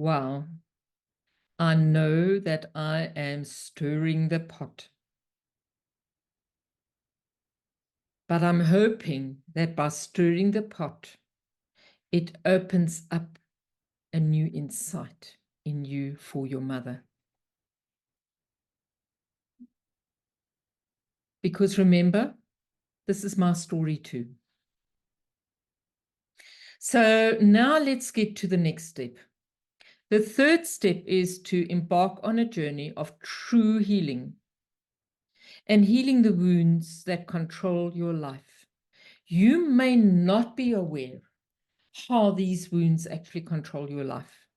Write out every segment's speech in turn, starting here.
Wow. I know that I am stirring the pot. But I'm hoping that by stirring the pot, it opens up a new insight in you for your mother. Because remember, this is my story too. So now let's get to the next step. The third step is to embark on a journey of true healing and healing the wounds that control your life. You may not be aware how these wounds actually control your life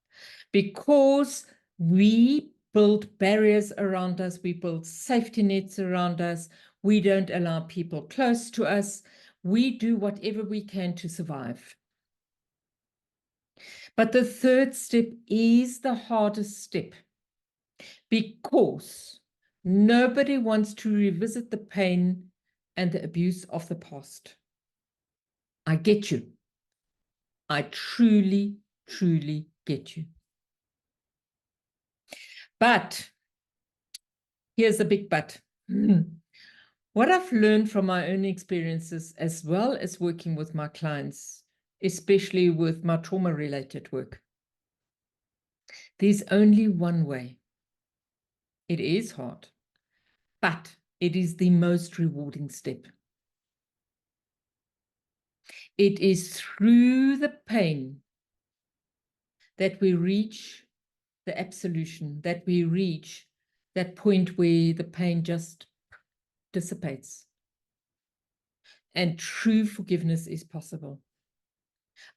because we build barriers around us, we build safety nets around us, we don't allow people close to us, we do whatever we can to survive. But the third step is the hardest step because nobody wants to revisit the pain and the abuse of the past. I get you. I truly, truly get you. But here's a big but. What I've learned from my own experiences, as well as working with my clients, especially with my trauma-related work, there's only one way. It is hard, but it is the most rewarding step. It is through the pain that we reach the absolution, that we reach that point where the pain just dissipates and true forgiveness is possible.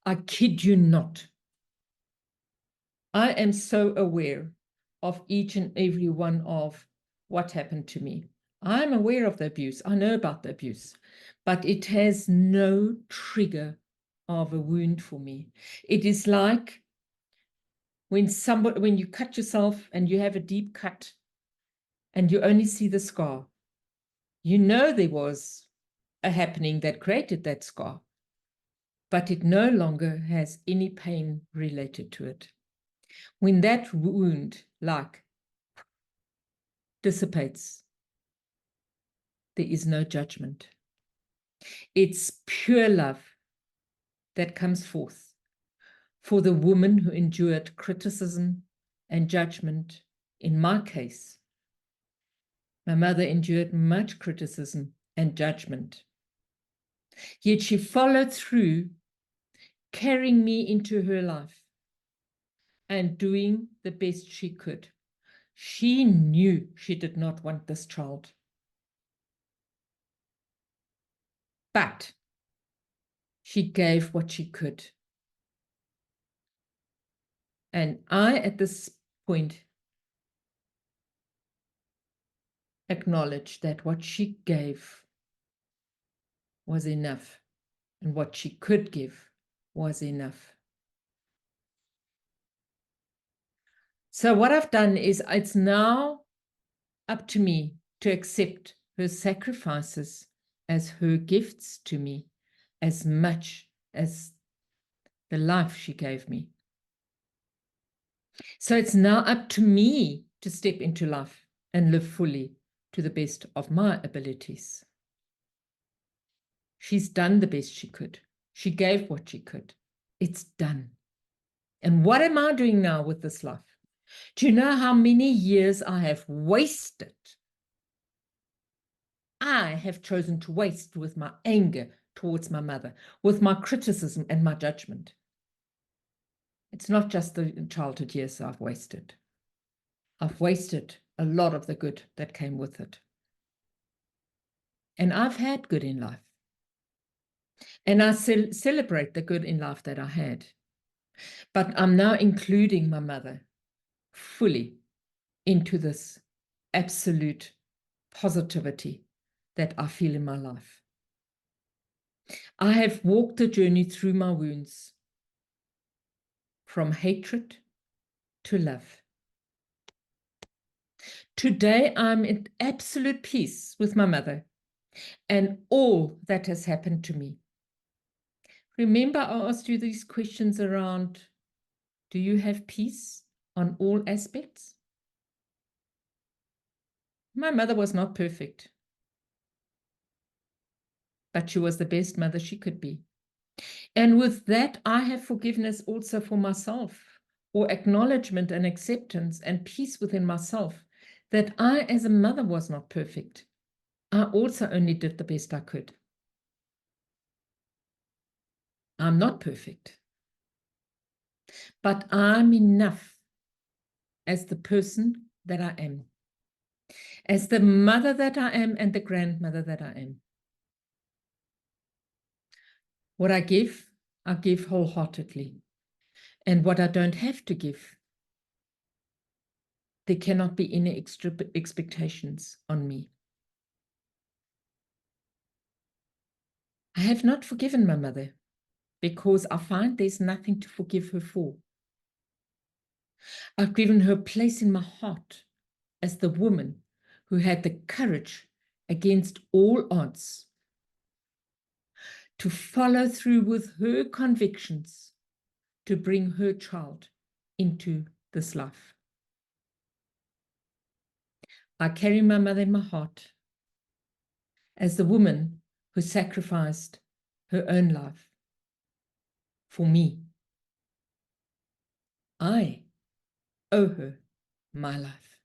I kid you not. I am so aware of each and every one of what happened to me. I'm aware of the abuse. I know about the abuse, but it has no trigger of a wound for me. It is like when you cut yourself and you have a deep cut and you only see the scar. You know there was a happening that created that scar, but it no longer has any pain related to it. When that wound, like, dissipates, there is no judgment. It's pure love that comes forth for the woman who endured criticism and judgment. In my case, my mother endured much criticism and judgment. Yet she followed through, carrying me into her life and doing the best she could. She knew she did not want this child. But she gave what she could. And I, at this point, acknowledge that what she gave was enough, and what she could give was enough. So what I've done is it's now up to me to accept her sacrifices as her gifts to me, as much as the life she gave me. So it's now up to me to step into life and live fully to the best of my abilities. She's done the best she could. She gave what she could. It's done. And what am I doing now with this life? Do you know how many years I have wasted? I have chosen to waste with my anger towards my mother, with my criticism and my judgment. It's not just the childhood years I've wasted. I've wasted a lot of the good that came with it. And I've had good in life. And I celebrate the good in life that I had. But I'm now including my mother fully into this absolute positivity that I feel in my life. I have walked the journey through my wounds, from hatred to love. Today, I'm in absolute peace with my mother and all that has happened to me. Remember, I asked you these questions around, Do you have peace on all aspects? My mother was not perfect, but she was the best mother she could be. And with that, I have forgiveness also for myself, or acknowledgement and acceptance and peace within myself that I, as a mother, was not perfect. I also only did the best I could. I'm not perfect, but I'm enough as the person that I am, as the mother that I am and the grandmother that I am. What I give wholeheartedly. And what I don't have to give, there cannot be any extra expectations on me. I have not forgiven my mother because I find there's nothing to forgive her for. I've given her place in my heart as the woman who had the courage against all odds to follow through with her convictions to bring her child into this life. I carry my mother in my heart as the woman who sacrificed her own life for me. I owe her my life.